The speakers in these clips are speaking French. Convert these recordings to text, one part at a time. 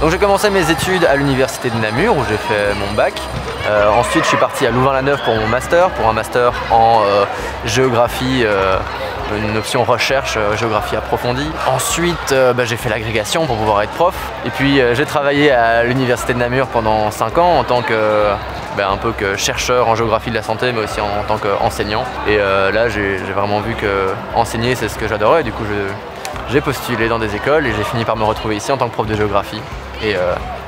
Donc j'ai commencé mes études à l'université de Namur où j'ai fait mon bac. Ensuite je suis parti à Louvain-la-Neuve pour mon master, pour un master en géographie, une option recherche, géographie approfondie. Ensuite j'ai fait l'agrégation pour pouvoir être prof. Et puis j'ai travaillé à l'université de Namur pendant 5 ans en tant que un peu que chercheur en géographie de la santé, mais aussi en tant qu'enseignant. Et là j'ai vraiment vu que enseigner c'est ce que j'adorais. Du coup j'ai postulé dans des écoles et j'ai fini par me retrouver ici en tant que prof de géographie. Et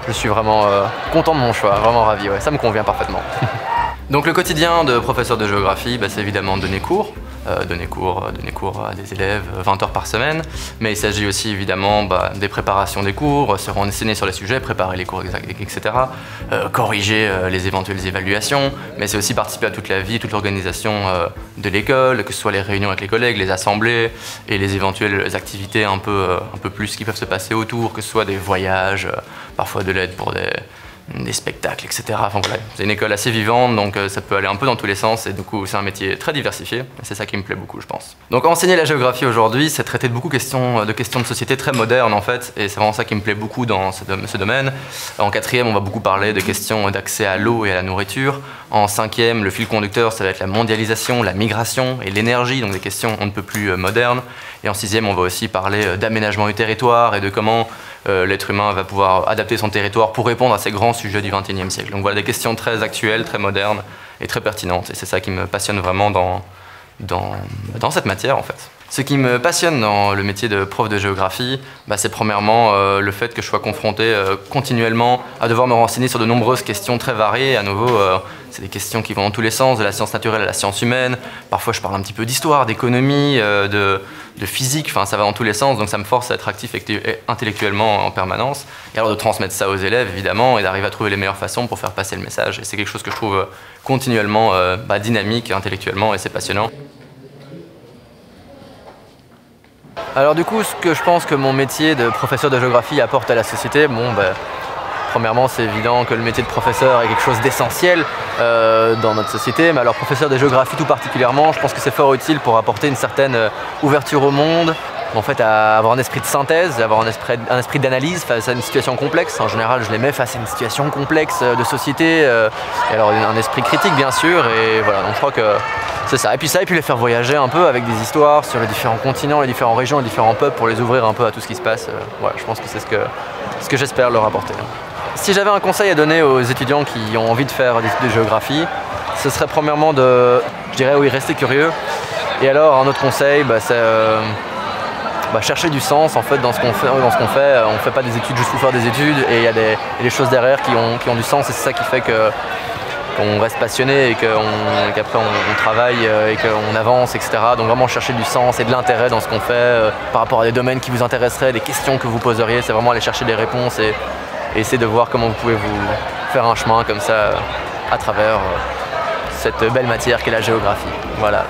je suis vraiment content de mon choix, vraiment ravi, ouais, ça me convient parfaitement. Donc le quotidien de professeur de géographie, c'est évidemment donner cours à des élèves 20 heures par semaine, mais il s'agit aussi évidemment des préparations des cours, se renseigner sur les sujets, préparer les cours, etc., corriger les éventuelles évaluations, mais c'est aussi participer à toute la vie, toute l'organisation de l'école, que ce soit les réunions avec les collègues, les assemblées et les éventuelles activités un peu plus qui peuvent se passer autour, que ce soit des voyages, parfois de l'aide pour des spectacles, etc. Enfin voilà, c'est une école assez vivante, donc ça peut aller un peu dans tous les sens et du coup c'est un métier très diversifié et c'est ça qui me plaît beaucoup, je pense. Donc enseigner la géographie aujourd'hui, c'est traiter de beaucoup de questions de société très modernes en fait, et c'est vraiment ça qui me plaît beaucoup dans ce domaine. En 4e, on va beaucoup parler de questions d'accès à l'eau et à la nourriture. En 5e, le fil conducteur, ça va être la mondialisation, la migration et l'énergie, donc des questions on ne peut plus modernes. Et en 6e, on va aussi parler d'aménagement du territoire et de comment l'être humain va pouvoir adapter son territoire pour répondre à ces grands sujets du XXIe siècle. Donc voilà des questions très actuelles, très modernes et très pertinentes. Et c'est ça qui me passionne vraiment dans cette matière en fait. Ce qui me passionne dans le métier de prof de géographie, c'est premièrement le fait que je sois confronté continuellement à devoir me renseigner sur de nombreuses questions très variées. À nouveau, c'est des questions qui vont dans tous les sens, de la science naturelle à la science humaine. Parfois, je parle un petit peu d'histoire, d'économie, de physique, enfin ça va dans tous les sens, donc ça me force à être actif intellectuellement en permanence. Et alors de transmettre ça aux élèves, évidemment, et d'arriver à trouver les meilleures façons pour faire passer le message. Et c'est quelque chose que je trouve continuellement dynamique intellectuellement, et c'est passionnant. Alors du coup, ce que je pense que mon métier de professeur de géographie apporte à la société, premièrement, c'est évident que le métier de professeur est quelque chose d'essentiel dans notre société, mais alors professeur de géographie tout particulièrement, je pense que c'est fort utile pour apporter une certaine ouverture au monde, en fait à avoir un esprit de synthèse, avoir un esprit d'analyse face à une situation complexe. En général, je les mets face à une situation complexe de société, et alors un esprit critique bien sûr, et voilà, donc je crois que c'est ça. Et puis les faire voyager un peu avec des histoires sur les différents continents, les différentes régions, les différents peuples pour les ouvrir un peu à tout ce qui se passe. Voilà, je pense que c'est ce que j'espère leur apporter. Si j'avais un conseil à donner aux étudiants qui ont envie de faire des études de géographie, ce serait premièrement rester curieux. Et alors un autre conseil, c'est chercher du sens en fait dans ce qu'on fait. On ne fait pas des études juste pour faire des études, et il y a des choses derrière qui ont du sens, et c'est ça qui fait qu'on reste passionné et qu'après on travaille et qu'on avance, etc. Donc vraiment chercher du sens et de l'intérêt dans ce qu'on fait par rapport à des domaines qui vous intéresseraient, des questions que vous poseriez, c'est vraiment aller chercher des réponses et essayer de voir comment vous pouvez vous faire un chemin comme ça à travers cette belle matière qu'est la géographie. Voilà.